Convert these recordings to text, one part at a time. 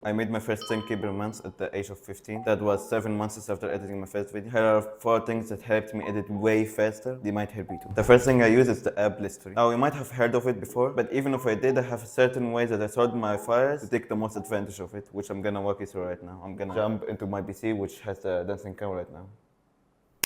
I made my first 10K per month at the age of 15. That was 7 months after editing my first video. Here are 4 things that helped me edit way faster. They might help you too. The first thing I use is the app listery. Now you might have heard of it before, but even if I did, I have certain ways that I sort my files to take the most advantage of it, which I'm gonna walk you through right now. I'm gonna jump into my PC, which has the dancing camera right now.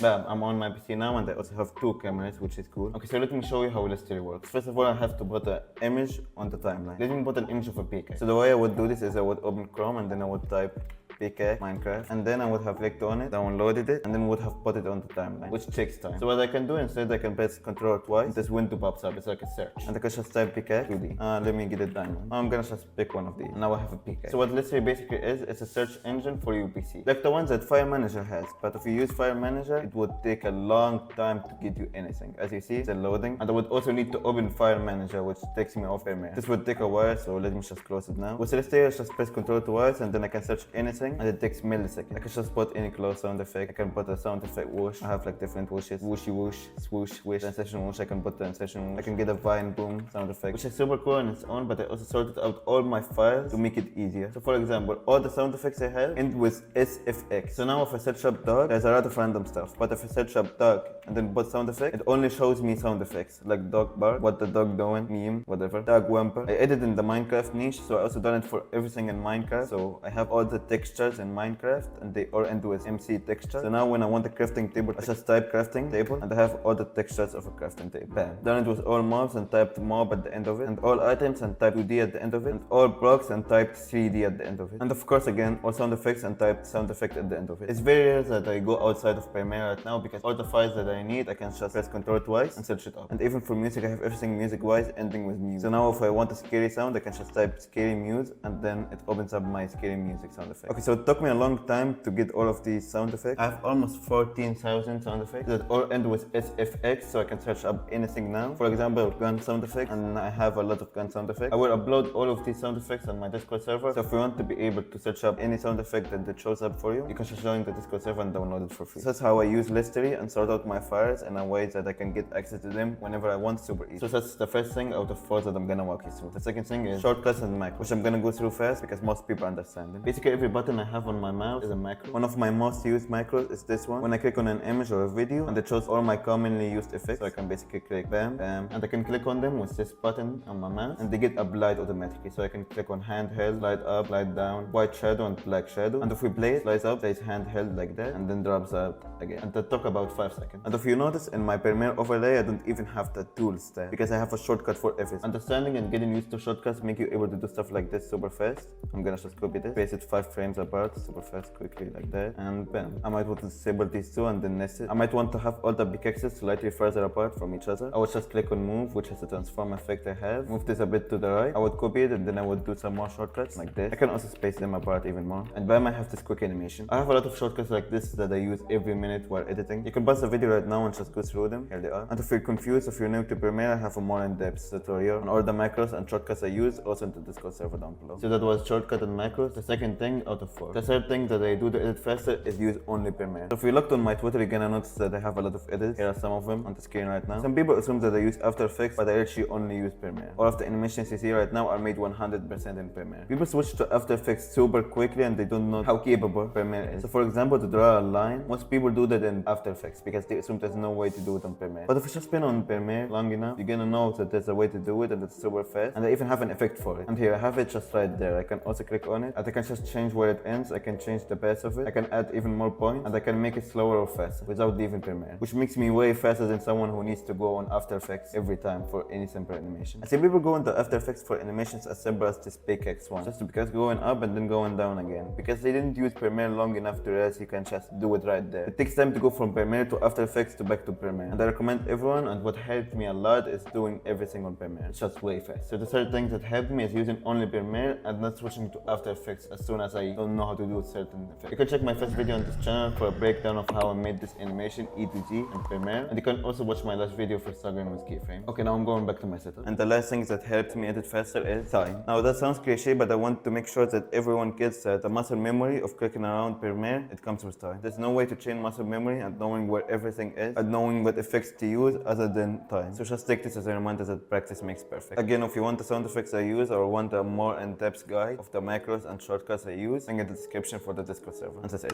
Bam, I'm on my PC now and I also have 2 cameras, which is cool. Okay, so let me show you how Listery works. First of all, I have to put an image on the timeline. Let me put an image of a PK. So the way I would do this is I would open Chrome and then I would type PK Minecraft, and then I would have clicked on it, downloaded it, and then would have put it on the timeline, which takes time. So what I can do instead, I can press Ctrl twice. This window pops up. It's like a search, and I can just type PK 2D. Let me get a diamond. I'm gonna just pick one of these. Now I have a PK. So what Listery basically is, it's a search engine for your PC, like the ones that File Manager has. But if you use File Manager, it would take a long time to get you anything. As you see, it's loading, and I would also need to open File Manager, which takes me off Premiere. This would take a while, so let me just close it now. With Listery, I just press Ctrl twice, and then I can search anything, and it takes milliseconds. I can just put any close sound effect. I can put a sound effect whoosh. I have like different whooshes. Whooshy whoosh, swoosh, wish, transition whoosh. I can put transition whoosh. I can get a vine boom sound effect, which is super cool on its own, but I also sorted out all my files to make it easier. So for example, all the sound effects I have end with SFX. So now if I search up dog, there's a lot of random stuff. But if I search up dog and then put sound effect, it only shows me sound effects like dog bark, what the dog doing, meme, whatever, dog whimper. I edited in the Minecraft niche, so I also done it for everything in Minecraft. So I have all the textures in Minecraft and they all end with MC texture. So now when I want a crafting table, I just type crafting table and I have all the textures of a crafting table. Bam. Done it with all mobs and typed mob at the end of it, and all items and typed 2D at the end of it, and all blocks and typed 3D at the end of it. And of course again, all sound effects and typed sound effect at the end of it. It's very rare that I go outside of Premiere right now because all the files that I need, I can just press Ctrl twice and search it up. And even for music, I have everything music-wise ending with muse. So now if I want a scary sound, I can just type scary muse and then it opens up my scary music sound effect. Okay, so it took me a long time to get all of these sound effects. I have almost 14,000 sound effects that all end with SFX, so I can search up anything now. For example, gun sound effects, and I have a lot of gun sound effects. I will upload all of these sound effects on my Discord server, so if you want to be able to search up any sound effect that shows up for you, you can just join the Discord server and download it for free. So that's how I use Listery and sort out my files in a way that I can get access to them whenever I want, super easy. So that's the first thing out of 4 that I'm gonna walk you through. The second thing is shortcuts and macros, which I'm gonna go through fast because most people understand them. Basically, every button I have on my mouse is a macro. One of my most used macros is this one. When I click on an image or a video, and it shows all my commonly used effects, so I can basically click bam, bam, and I can click on them with this button on my mouse, and they get applied automatically. So I can click on handheld, slide up, slide down, white shadow and black shadow, and if we play it, slides up, stays handheld like that, and then drops out again. And that took about 5 seconds. And if you notice, in my Premiere overlay, I don't even have the tools tab because I have a shortcut for everything. Understanding and getting used to shortcuts make you able to do stuff like this super fast. I'm gonna just copy this, paste it 5 frames apart, super fast, quickly like that, and bam. I might want to disable these two and then nest it. I might want to have all the pickaxes slightly further apart from each other. I would just click on move, which is the transform effect I have. Move this a bit to the right. I would copy it and then I would do some more shortcuts like this. I can also space them apart even more. And bam, I have this quick animation. I have a lot of shortcuts like this that I use every minute while editing. You can pause the video right now and just go through them. Here they are. And if you're confused, if you're new to Premiere, I have a more in-depth tutorial on all the macros and shortcuts I use, also in the Discord server down below. So that was shortcut and macros, the second thing out of 4. The third thing that I do to edit faster is use only Premiere. So if you looked on my Twitter, you're gonna notice that I have a lot of edits. Here are some of them on the screen right now. Some people assume that I use After Effects, but I actually only use Premiere. All of the animations you see right now are made 100% in Premiere. People switch to After Effects super quickly and they don't know how capable Premiere is. So for example, to draw a line, most people do that in After Effects because they assume there's no way to do it on Premiere. But if you just spin on Premiere long enough, you're gonna know that there's a way to do it and it's super fast. And I even have an effect for it. And here I have it just right there. I can also click on it and I can just change where it ends. I can change the path of it. I can add even more points and I can make it slower or faster without leaving Premiere, which makes me way faster than someone who needs to go on After Effects every time for any simple animation. I see people go into After Effects for animations as simple as this pickaxe one, just because going up and then going down again, because they didn't use Premiere long enough to realize you can just do it right there. It takes time to go from Premiere to After Effects to back to Premiere, and I recommend everyone, and what helped me a lot is doing everything on Premiere. It's just way fast. So the third thing that helped me is using only Premiere and not switching to After Effects as soon as I don't know how to do certain effects. You can check my first video on this channel for a breakdown of how I made this animation E to G in Premiere, and you can also watch my last video for struggling with keyframes. Okay, now I'm going back to my setup. And the last thing that helped me edit faster is time. Now that sounds cliche, but I want to make sure that everyone gets the muscle memory of clicking around Premiere. It comes with time. There's no way to train muscle memory and knowing where everything is and knowing what effects to use other than time. So just take this as a reminder that practice makes perfect. Again, if you want the sound effects I use or want a more in-depth guide of the macros and shortcuts I use, link in the description for the Discord server. And that's it.